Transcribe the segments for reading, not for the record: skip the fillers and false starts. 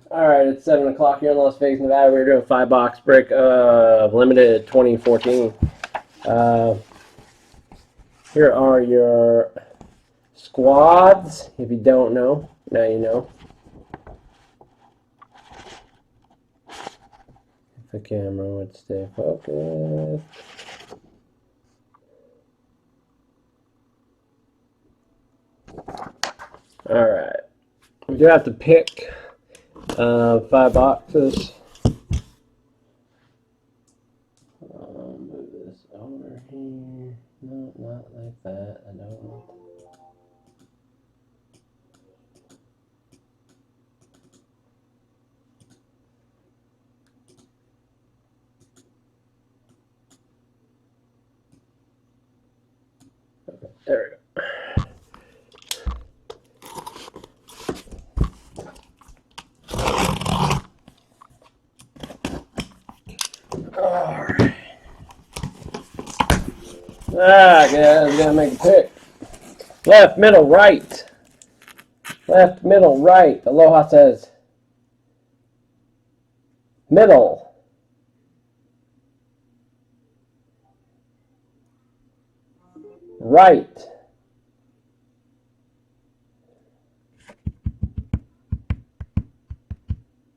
Alright, it's 7 o'clock here in Las Vegas, Nevada. We're doing a 5-box break of limited 2014. Here are your squads. If you don't know, now you know. If the camera would stay focused. Alright. We do have to pick 5 boxes. Move this over here. No, not like that. I don't want that. Okay, there we go. Alright. Alright, guys, gotta make a pick. Left, middle, right. Left, middle, right. Aloha says middle. Right.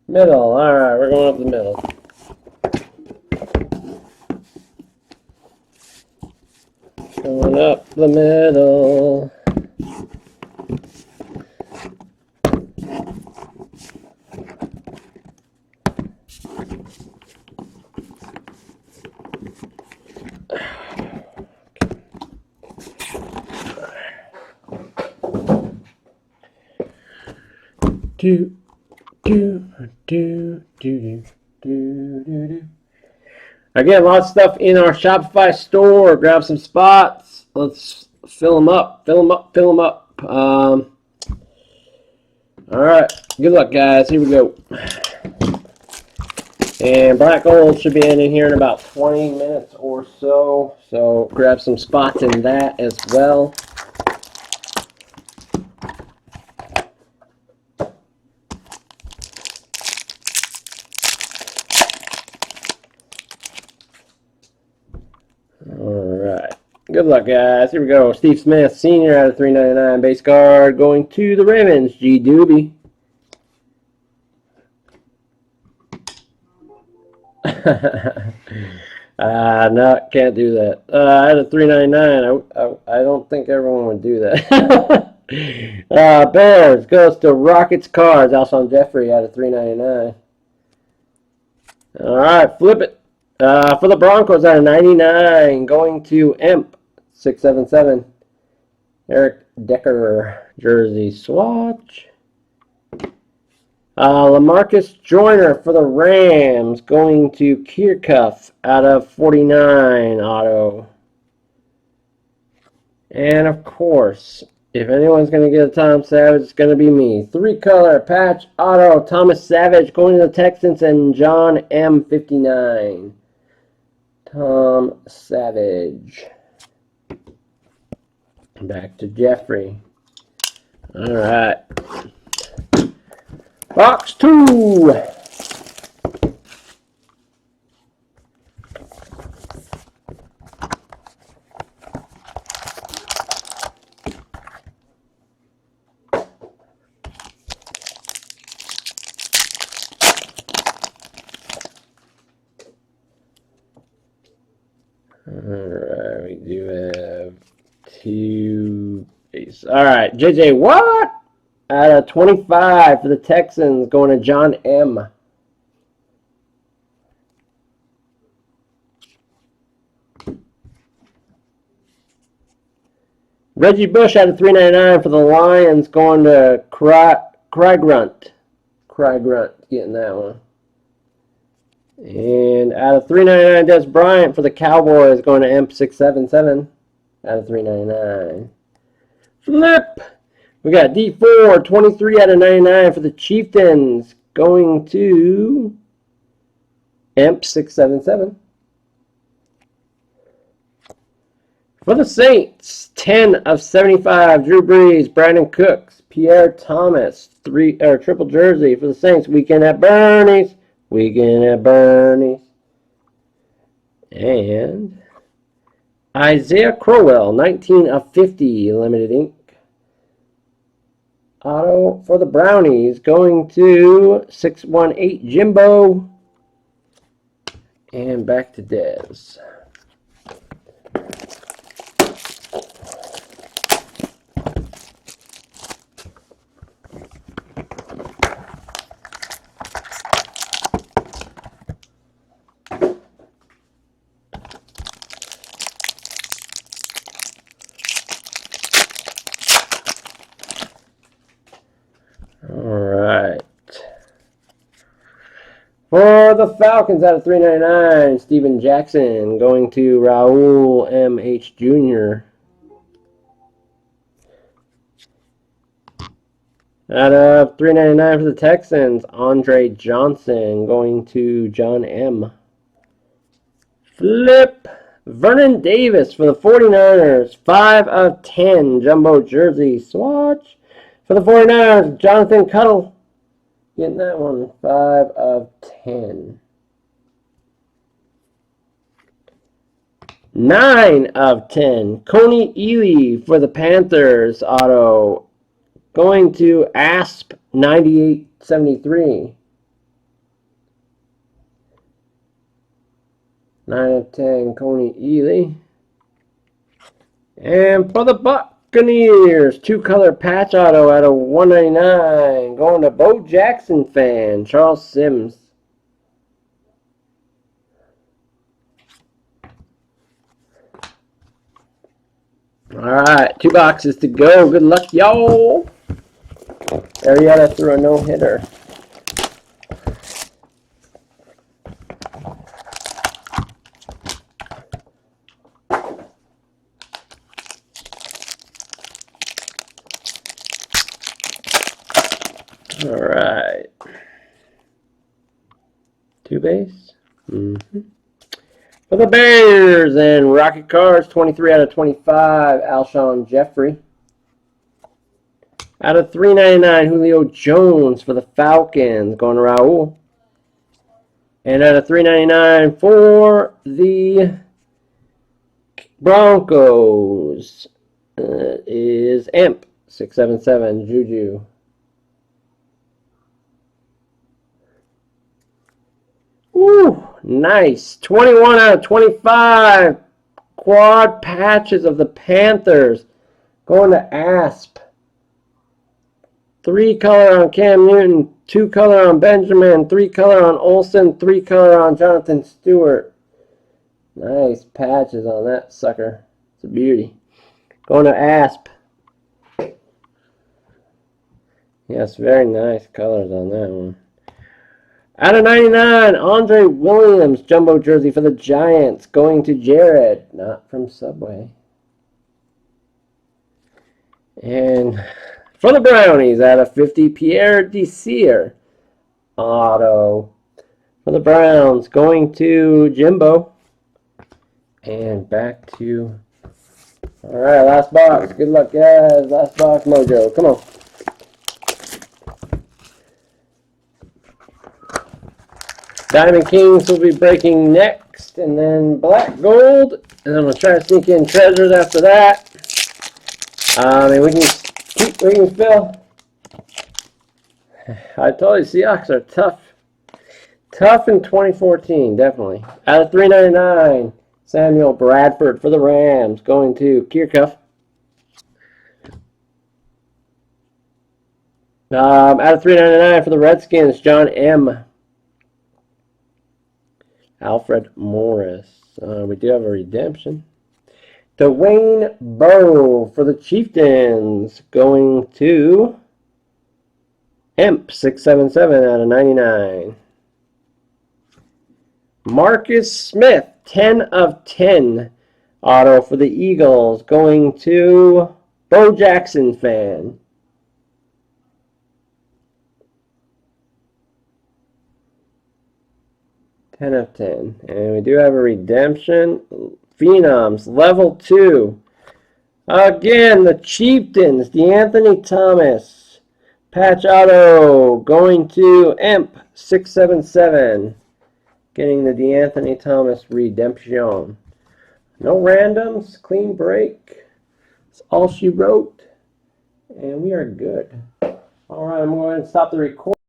Middle. Alright, we're going up the middle. Going up the middle. Do, do, do, do, do, do, do. Again, lots of stuff in our Shopify store. Grab some spots. Let's fill them up. Fill them up. Fill them up. All right. Good luck, guys. Here we go. And Black Gold should be ending here in about 20 minutes or so. So grab some spots in that as well. Alright. Good luck, guys. Here we go. Steve Smith, Sr. out of 399. Base card going to the Ravens. G. Doobie. No, can't do that. Out of 399. I don't think everyone would do that. Bears goes to Rockets cards. Alshon Jeffrey out of 399. Alright, flip it. For the Broncos out of 99, going to Emp 677. Eric Decker jersey swatch. LaMarcus Joyner for the Rams, going to Kiercuff out of 49 auto. And of course, if anyone's going to get a Tom Savage, it's going to be me. 3-color patch auto, Thomas Savage going to the Texans, and John M. 59. Tom Savage. Back to Jeffrey. All right. Box 2. Alright, we do have 2 base. Alright, JJ Watt out of 25 for the Texans, going to John M. Reggie Bush out of 399 for the Lions, going to Cry Grunt. Cry Grunt, getting that one. And out of 399, Des Bryant for the Cowboys, going to MP677 out of 399. Flip! We got D4, 23 out of 99 for the Chieftains, going to MP677. For the Saints, 10 of 75, Drew Brees, Brandon Cooks, Pierre Thomas, triple jersey for the Saints. Weekend at Bernie's. Weekend at Bernie's. And Isaiah Crowell, 19 of 50, limited ink. Auto for the Brownies, going to 618 Jimbo. And back to Dez. Alright. For the Falcons out of 399, Steven Jackson, going to Raul M.H. Jr. Out of 399 for the Texans, Andre Johnson, going to John M. Flip. Vernon Davis for the 49ers, 5 of 10, jumbo jersey swatch. For the 49ers, Jonathan Cuttle, getting that one, 5 of 10. 9 of 10, Coney Ely for the Panthers, auto, going to Asp 9873. 9 of 10, Coney Ely. And for the Buccaneers, 2-color patch auto out of 199. Going to Bo Jackson fan, Charles Sims. Alright, 2 boxes to go. Good luck, y'all. Arietta threw a no-hitter. Alright. 2 base. For the Bears and Rocket Cards, 23 out of 25, Alshon Jeffrey. Out of 399, Julio Jones for the Falcons, going to Raul. And out of 399 for the Broncos is Imp, 677, Juju. Ooh, nice. 21 out of 25. Quad patches of the Panthers. Going to Asp. 3-color on Cam Newton. 2-color on Benjamin. 3-color on Olsen. 3-color on Jonathan Stewart. Nice patches on that sucker. It's a beauty. Going to Asp. Yes, very nice colors on that one. Out of 99, Andre Williams, jumbo jersey for the Giants, going to Jared, not from Subway. And for the Brownies, out of 50, Pierre Desir, auto. For the Browns, going to Jimbo. And back to, all right, last box. Good luck, guys. Last box mojo. Come on. Diamond Kings will be breaking next, and then Black Gold, and I'm going to try to sneak in Treasures after that. And we can fill. I told you, Seahawks are tough. Tough in 2014, definitely. Out of 399, Samuel Bradford for the Rams, going to Kiercuff. Out of 399 for the Redskins, John M. Alfred Morris. We do have a redemption. Dwayne Bowe for the Chieftains, going to Imp, 677 out of 99. Marcus Smith, 10 of 10. Auto for the Eagles, going to Bo Jackson fan. Ten of 10. And we do have a redemption Phenoms, level 2. Again, the Chieftains, DeAnthony Thomas. Patch auto going to EMP677. Getting the DeAnthony Thomas redemption. No randoms, clean break. That's all she wrote. And we are good. All right, I'm going to stop the recording.